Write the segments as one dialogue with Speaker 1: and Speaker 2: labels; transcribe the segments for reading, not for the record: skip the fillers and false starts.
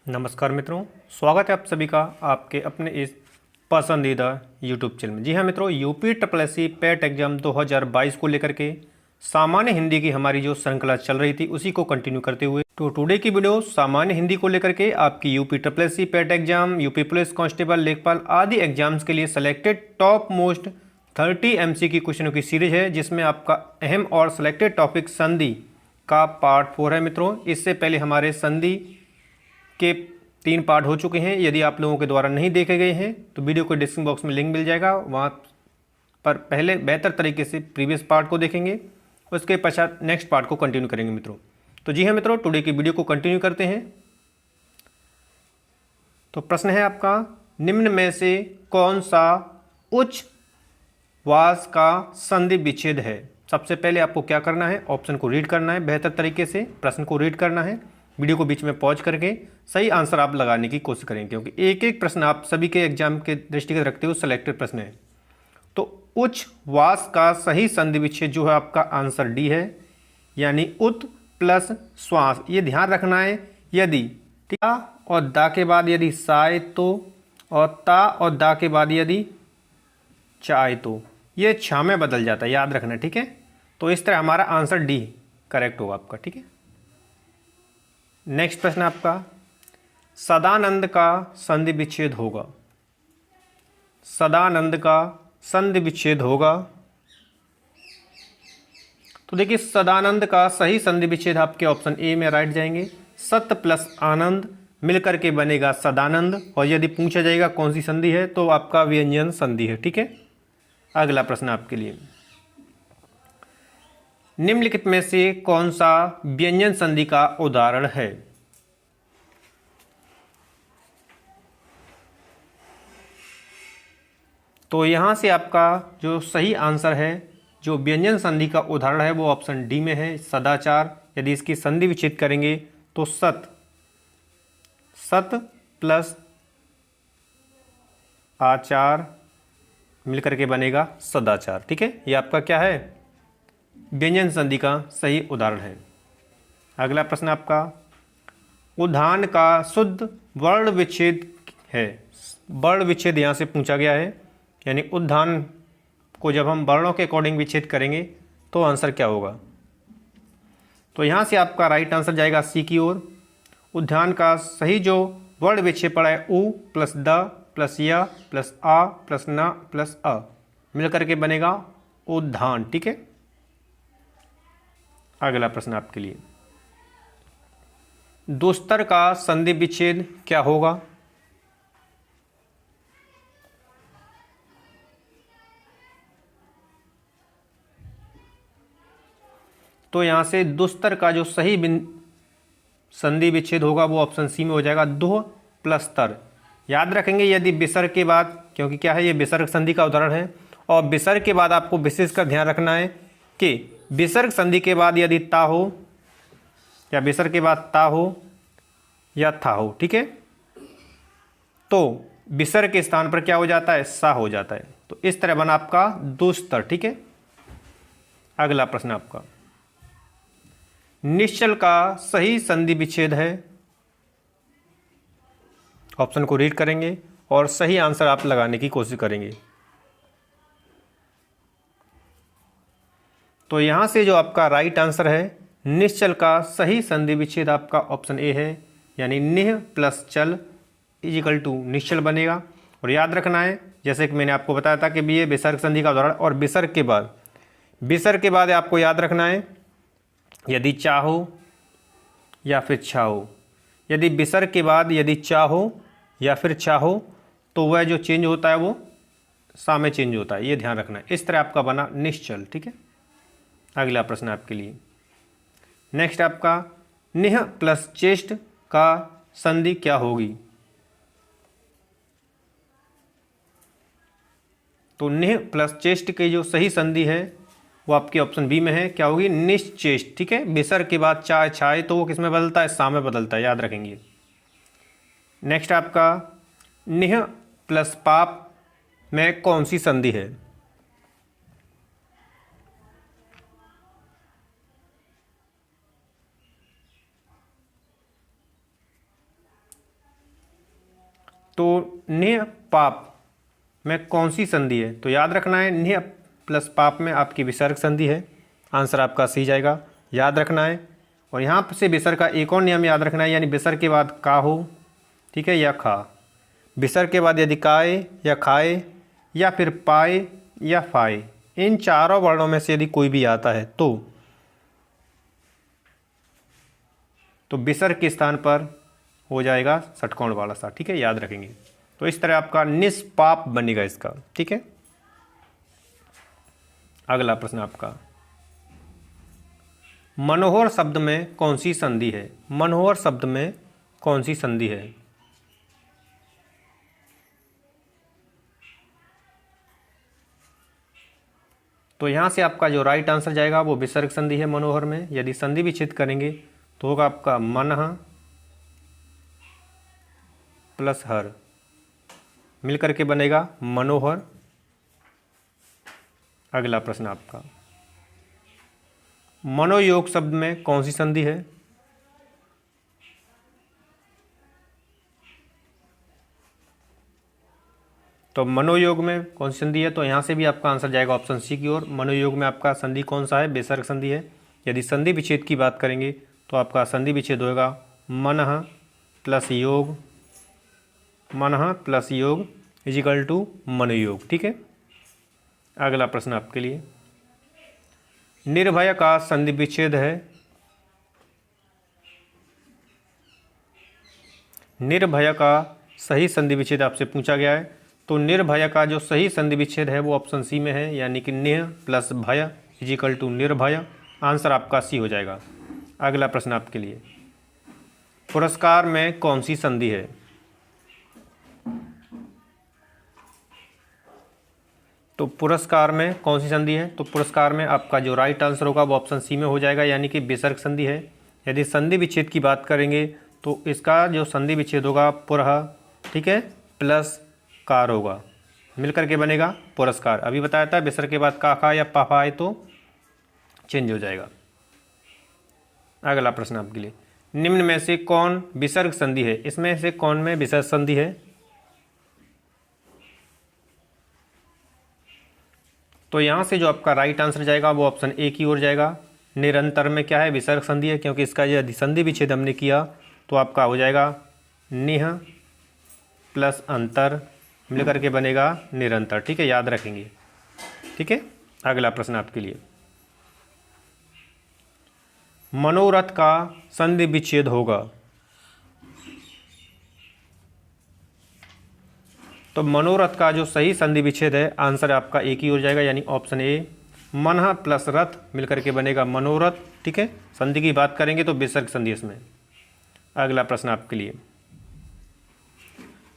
Speaker 1: नमस्कार मित्रों, स्वागत है आप सभी का आपके अपने इस पसंदीदा YouTube चैनल में। जी हाँ मित्रों, UP triple S C PET exam 2022 को लेकर के सामान्य हिंदी की हमारी जो श्रृंखला चल रही थी उसी को कंटिन्यू करते हुए तो टुडे की वीडियो सामान्य हिंदी को लेकर के आपकी UP triple S C PET exam, UP police constable, लेखपाल आदि एग्जाम्स के लिए सेलेक्टेड टॉप मोस्ट 30 MCQ क्वेश्चनों की सीरीज है, जिसमें आपका अहम और सेलेक्टेड टॉपिक संधि का पार्ट 4 है। मित्रों, इससे पहले हमारे संधि के 3 पार्ट हो चुके हैं। यदि आप लोगों के द्वारा नहीं देखे गए हैं तो वीडियो को डिस्क्रिप्शन बॉक्स में लिंक मिल जाएगा, वहाँ पर पहले बेहतर तरीके से प्रीवियस पार्ट को देखेंगे, उसके पश्चात नेक्स्ट पार्ट को कंटिन्यू करेंगे मित्रों। तो जी हाँ मित्रों, टुडे की वीडियो को कंटिन्यू करते हैं। तो प्रश्न है आपका, निम्न में से कौन सा उच्च वास का संधि विच्छेद है। सबसे पहले आपको क्या करना है, ऑप्शन को रीड करना है, बेहतर तरीके से प्रश्न को रीड करना है, वीडियो को बीच में पॉज करके सही आंसर आप लगाने की कोशिश करेंगे, क्योंकि एक एक प्रश्न आप सभी के एग्जाम के दृष्टिगत रखते हुए सेलेक्टेड प्रश्न है। तो उच्च वास का सही संधि विच्छेद जो है आपका आंसर डी है, यानी उत प्लस श्वास। ये ध्यान रखना है, यदि ता और दा के बाद यदि साय तो, और ता और दा के बाद यदि चाय तो, ये छा में बदल जाता है, याद रखना, ठीक है। तो इस तरह हमारा आंसर डी करेक्ट होगा आपका, ठीक है। नेक्स्ट प्रश्न आपका, सदानंद का संधि विच्छेद होगा। सदानंद का संधि विच्छेद होगा। तो देखिए, सदानंद का सही संधि विच्छेद आपके ऑप्शन ए में राइट जाएंगे। सत्य प्लस आनंद मिलकर के बनेगा सदानंद, और यदि पूछा जाएगा कौन सी संधि है तो आपका व्यंजन संधि है, ठीक है। अगला प्रश्न आपके लिए, निम्नलिखित में से कौन सा व्यंजन संधि का उदाहरण है। तो यहां से आपका जो सही आंसर है, जो व्यंजन संधि का उदाहरण है, वो ऑप्शन डी में है, सदाचार। यदि इसकी संधि विच्छेद करेंगे तो सत प्लस आचार मिलकर के बनेगा सदाचार, ठीक है। ये आपका क्या है, व्यंजन संधि का सही उदाहरण है। अगला प्रश्न आपका, उद्यान का शुद्ध वर्ण विच्छेद है। वर्ण विच्छेद यहाँ से पूछा गया है, यानी उद्यान को जब हम वर्णों के अकॉर्डिंग विच्छेद करेंगे तो आंसर क्या होगा। तो यहाँ से आपका राइट आंसर जाएगा सी की ओर। उद्यान का सही जो वर्ण विच्छेद पड़ा है उ प्लस द प्लस या प्लस आ प्लस न प्लस अ मिलकर के बनेगा उद्यान, ठीक है। अगला प्रश्न आपके लिए, दुस्तर का संधि विच्छेद क्या होगा। तो यहां से दुस्तर का जो सही संधि विच्छेद होगा वो ऑप्शन सी में हो जाएगा, दुह प्लस तर। याद रखेंगे, यदि विसर्ग के बाद, क्योंकि क्या है ये विसर्ग संधि का उदाहरण है, और विसर्ग के बाद आपको विशेषकर ध्यान रखना है कि विसर्ग संधि के बाद यदि ता हो, या विसर्ग के बाद ता हो या था हो, ठीक है, तो विसर्ग के स्थान पर क्या हो जाता है, सा हो जाता है। तो इस तरह बना आपका दुस्तर, ठीक है। अगला प्रश्न आपका, निश्चल का सही संधि विच्छेद है। ऑप्शन को रीड करेंगे और सही आंसर आप लगाने की कोशिश करेंगे। तो यहां से जो आपका राइट आंसर है, निश्चल का सही संधि विच्छेद आपका ऑप्शन ए है, यानी निह प्लस चल इजिकल टू निश्चल बनेगा। और याद रखना है, जैसे कि मैंने आपको बताया था कि भी ये विसर्ग संधि का उदाहरण, और विसर्ग के बाद आपको याद रखना है, यदि चाहो या फिर छाहो। यदि विसर्ग के बाद यदि चाहो या फिर छाहो तो वह जो चेंज होता है वो सा में चेंज होता है, ये ध्यान रखना है। इस तरह आपका बना निश्चल, ठीक है। अगला प्रश्न आपके लिए, नेक्स्ट आपका, निह प्लस चेष्ट का संधि क्या होगी। तो निह प्लस चेष्ट की जो सही संधि है वो आपके ऑप्शन बी में है, क्या होगी, निश्चेष्ट, ठीक है। विसर्ग के बाद चाय छाए तो वो किस में बदलता है, सा में बदलता है, याद रखेंगे। नेक्स्ट आपका, निह प्लस पाप में कौन सी संधि है। तो निह पाप में कौन सी संधि है? तो याद रखना है निह प्लस पाप में आपकी विसर्ग संधि है। आंसर आपका सी जाएगा, याद रखना है। और यहाँ से विसर्ग का एक और नियम याद रखना है, यानी विसर्ग के बाद का हो, ठीक है, या खा। विसर्ग के बाद यदि काए या खाए या फिर पाए या फाए, इन चारों वर्णों में से यदि कोई भी आता है तो विसर्ग के स्थान पर हो जाएगा षटकोण वाला सा, ठीक है, याद रखेंगे। तो इस तरह आपका निष्पाप बनेगा इसका, ठीक है। अगला प्रश्न आपका, मनोहर शब्द में कौन सी संधि है? मनोहर शब्द में कौन सी संधि है? तो यहाँ से आपका जो राइट आंसर जाएगा वो विसर्ग संधि है मनोहर में। यदि संधि विच्छेद करेंगे तो होगा आपका मनः प्लस हर, मिलकर के बनेगा मनोहर। अगला प्रश्न आपका, मनोयोग शब्द में कौन सी संधि है? तो मनोयोग में कौन सी संधि है? तो यहाँ से भी आपका आंसर जाएगा ऑप्शन सी की ओर। मनोयोग में आपका संधि कौन सा है? विसर्ग संधि है। यदि संधि विच्छेद की बात करेंगे तो आपका संधि विच्छेद होगा मनः प्लस योग, मनः प्लस योग इजिकल टू मनोयोग, ठीक है। अगला प्रश्न आपके लिए, निर्भय का संधि विच्छेद है। निर्भय का सही संधि विच्छेद आपसे पूछा गया है। तो निर्भय का जो सही संधि विच्छेद है वो ऑप्शन सी में है, यानी कि निह प्लस भय इजिकल टू निर्भय। आंसर आपका सी हो जाएगा। अगला प्रश्न आपके लिए, पुरस्कार में कौन सी संधि है? तो पुरस्कार में कौन सी संधि है? तो पुरस्कार में आपका जो राइट आंसर होगा वो ऑप्शन सी में हो जाएगा, यानी कि विसर्ग संधि है। यदि संधि विच्छेद की बात करेंगे तो इसका जो संधि विच्छेद होगा पुरः, ठीक है, प्लस कार होगा, मिलकर के बनेगा पुरस्कार। अभी बताया था विसर्ग के बाद का खा या पा आए तो चेंज हो जाएगा। अगला प्रश्न आपके लिए, निम्न में से कौन विसर्ग संधि है? इसमें से कौन में विसर्ग संधि है? तो यहाँ से जो आपका राइट आंसर जाएगा वो ऑप्शन ए की ओर जाएगा। निरंतर में क्या है? विसर्ग संधि है, क्योंकि इसका यदि संधि विच्छेद हमने किया तो आपका हो जाएगा निह प्लस अंतर, मिलकर के बनेगा निरंतर, ठीक है, याद रखेंगे, ठीक है। अगला प्रश्न आपके लिए, मनोरथ का संधि विच्छेद होगा। तो मनोरथ का जो सही संधि विच्छेद है आंसर आपका एक ही हो जाएगा, यानी ऑप्शन ए। मनः प्लस रथ मिलकर के बनेगा मनोरथ, ठीक है। संधि की बात करेंगे तो विसर्ग संधि इसमें। अगला प्रश्न आपके लिए,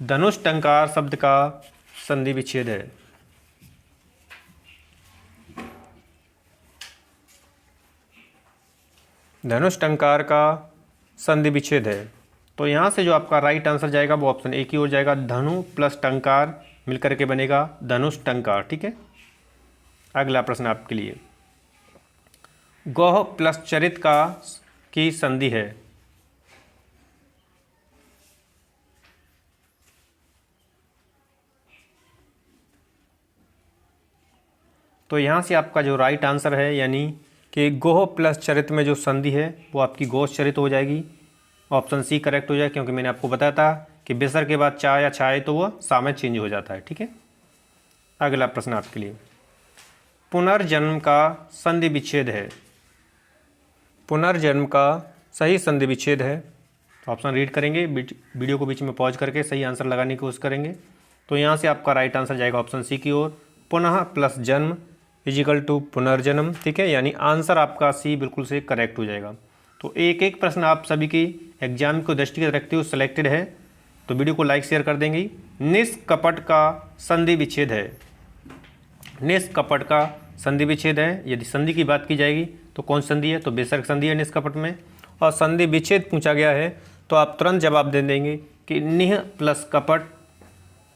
Speaker 1: धनुष टंकार शब्द का संधि विच्छेद है। धनुष टंकार का संधि विच्छेद है। तो यहाँ से जो आपका राइट आंसर जाएगा वो ऑप्शन ए की ओर जाएगा। धनु प्लस टंकार मिलकर के बनेगा धनुष टंकार, ठीक है। अगला प्रश्न आपके लिए, गौह प्लस चरित का की संधि है। तो यहाँ से आपका जो राइट आंसर है, यानी कि गोह प्लस चरित में जो संधि है वो आपकी गोश चरित हो जाएगी। ऑप्शन सी करेक्ट हो जाएगा, क्योंकि मैंने आपको बताया था कि विसर्ग के बाद चा या छाए तो वह सा में चेंज हो जाता है, ठीक है। अगला प्रश्न आपके लिए, पुनर्जन्म का संधि विच्छेद है। पुनर्जन्म का सही संधि विच्छेद है। ऑप्शन रीड करेंगे, वीडियो को बीच में पॉज करके सही आंसर लगाने की कोशिश करेंगे। तो यहाँ से आपका राइट आंसर जाएगा ऑप्शन सी की ओर, पुनः प्लस जन्म इजिकल टू पुनर्जन्म, ठीक है, यानी आंसर आपका सी बिल्कुल से करेक्ट हो जाएगा। तो एक एक प्रश्न आप सभी की एग्जाम को दृष्टिगत रखते हुए सिलेक्टेड है, तो वीडियो को लाइक शेयर कर देंगे। निष्कपट का संधि विच्छेद है। निष्कपट का संधि विच्छेद है। यदि संधि की बात की जाएगी तो कौन संधि है? तो विसर्ग संधि है निष्कपट में। और संधि विच्छेद पूछा गया है तो आप तुरंत जवाब दे देंगे कि निह प्लस कपट,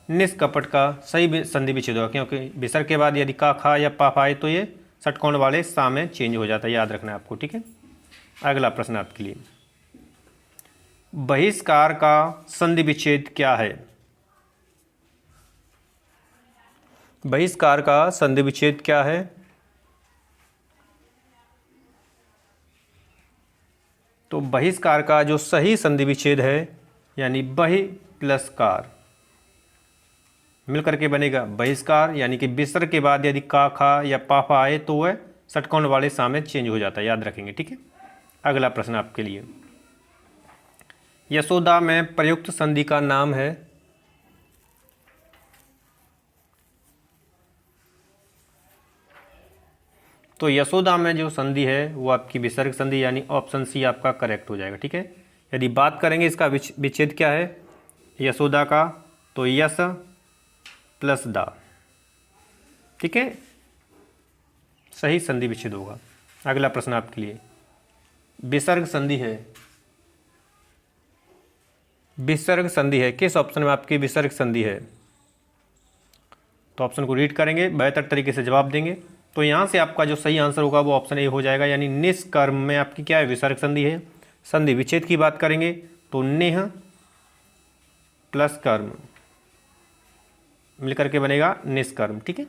Speaker 1: निष्कपट का सही संधि विच्छेद होगा, क्योंकि विसर्ग के बाद यदि का खा या पा आए तो ये षटकोण वाले सा में चेंज हो जाता है, याद रखना है आपको, ठीक है। अगला प्रश्न आपके लिए, बहिष्कार का संधि विच्छेद क्या है? बहिष्कार का संधि विच्छेद क्या है? तो बहिष्कार का जो सही संधि विच्छेद है यानी बहि प्लस कार मिलकर के बनेगा बहिष्कार, यानी कि विसर्ग के बाद यदि का खा या पाफा आए तो वह षटकोण वाले सा में चेंज हो जाता है, याद रखेंगे। ठीक है, अगला प्रश्न आपके लिए, यशोदा में प्रयुक्त संधि का नाम है? तो यशोदा में जो संधि है वो आपकी विसर्ग संधि यानी ऑप्शन सी आपका करेक्ट हो जाएगा। ठीक है, यदि बात करेंगे इसका विच्छेद क्या है यशोदा का, तो यश प्लस दा। ठीक है, सही संधि विच्छेद होगा। अगला प्रश्न आपके लिए, विसर्ग संधि है, विसर्ग संधि है, किस ऑप्शन में आपकी विसर्ग संधि है? तो ऑप्शन को रीड करेंगे, बेहतर तरीके से जवाब देंगे। तो यहाँ से आपका जो सही आंसर होगा वो ऑप्शन ए हो जाएगा, यानी निष्कर्म में आपकी क्या है विसर्ग संधि है। संधि विच्छेद की बात करेंगे तो नेह प्लस कर्म मिलकर के बनेगा निष्कर्म। ठीक है,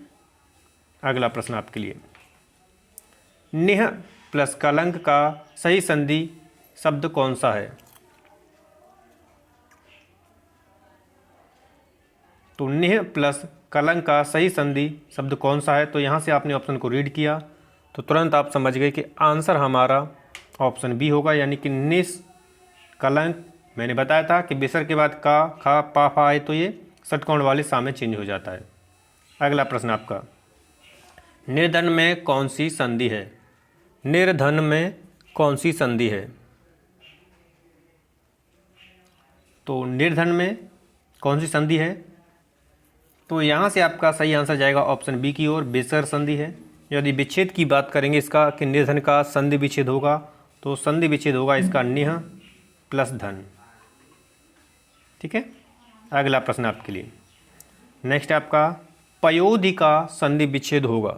Speaker 1: अगला प्रश्न आपके लिए, नेह प्लस कलंक का सही संधि शब्द कौन सा है? तो नेह प्लस कलंक का सही संधि शब्द कौन सा है? तो यहाँ से आपने ऑप्शन को रीड किया तो तुरंत आप समझ गए कि आंसर हमारा ऑप्शन बी होगा, यानी कि निस कलंक। मैंने बताया था कि विसर्ग के बाद का खा पा फा आए तो ये षटकोण वाले सा में चेंज हो जाता है। अगला प्रश्न आपका, निर्धन में कौन सी संधि है? निर्धन में कौन सी संधि है? तो निर्धन में कौन सी संधि है? तो यहाँ से आपका सही आंसर जाएगा ऑप्शन बी की ओर, विसर्ग संधि है। यदि विच्छेद की बात करेंगे इसका कि निर्धन का संधि विच्छेद होगा, तो संधि विच्छेद होगा इसका निह प्लस धन। ठीक है, अगला प्रश्न आपके लिए, नेक्स्ट आपका पयोधि का संधि विच्छेद होगा,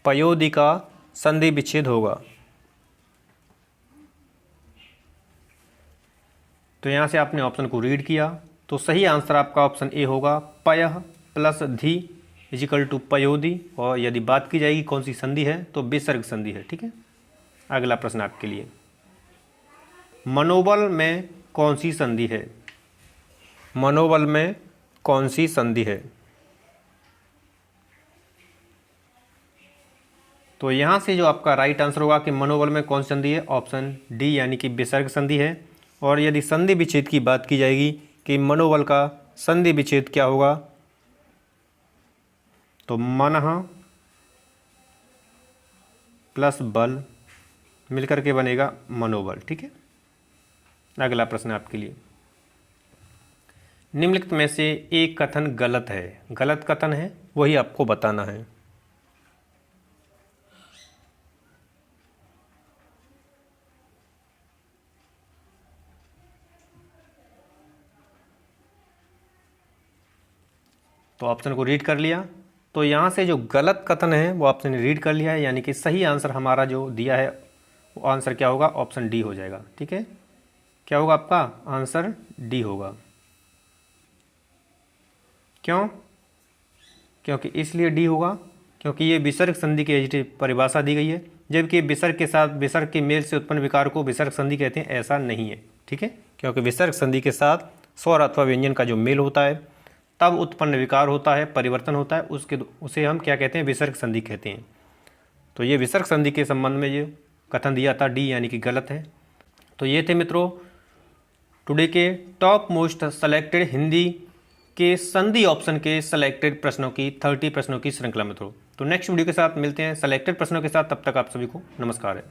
Speaker 1: पयोधि का संधि विच्छेद होगा। तो यहाँ से आपने ऑप्शन को रीड किया तो सही आंसर आपका ऑप्शन ए होगा, पयः प्लस धी इजिकल टू पयोधि। और यदि बात की जाएगी कौन सी संधि है तो विसर्ग संधि है। ठीक है, अगला प्रश्न आपके लिए, मनोबल में कौन सी संधि है? मनोबल में कौन सी संधि है? तो यहाँ से जो आपका राइट आंसर होगा कि मनोबल में कौन सी संधि है, ऑप्शन डी यानी कि विसर्ग संधि है। और यदि संधि विच्छेद की बात की जाएगी कि मनोबल का संधि विच्छेद क्या होगा, तो मनः प्लस बल मिलकर के बनेगा मनोबल। ठीक है, अगला प्रश्न आपके लिए, निम्नलिखित में से एक कथन गलत है, गलत कथन है वही आपको बताना है। तो ऑप्शन को रीड कर लिया, तो यहाँ से जो गलत कथन है वो आपने रीड कर लिया है, यानी कि सही आंसर हमारा जो दिया है वो आंसर क्या होगा, ऑप्शन डी हो जाएगा। ठीक है, क्या होगा आपका आंसर डी होगा। क्यों? क्योंकि इसलिए डी होगा क्योंकि ये विसर्ग संधि की एडजेक्टिव परिभाषा दी गई है, जबकि विसर्ग के साथ विसर्ग के मेल से उत्पन्न विकार को विसर्ग संधि कहते हैं, ऐसा नहीं है। ठीक है, क्योंकि विसर्ग संधि के साथ स्वर अथवा व्यंजन का जो मेल होता है तब उत्पन्न विकार होता है, परिवर्तन होता है, उसे हम क्या कहते हैं, विसर्ग संधि कहते हैं। तो ये विसर्ग संधि के संबंध में जो कथन दिया था डी यानी कि गलत है। तो ये थे मित्रों टुडे के टॉप मोस्ट सेलेक्टेड हिंदी के संधि ऑप्शन के सेलेक्टेड प्रश्नों की 30 प्रश्नों की श्रृंखला मित्रों। तो नेक्स्ट वीडियो के साथ मिलते हैं सेलेक्टेड प्रश्नों के साथ, तब तक आप सभी को नमस्कार है।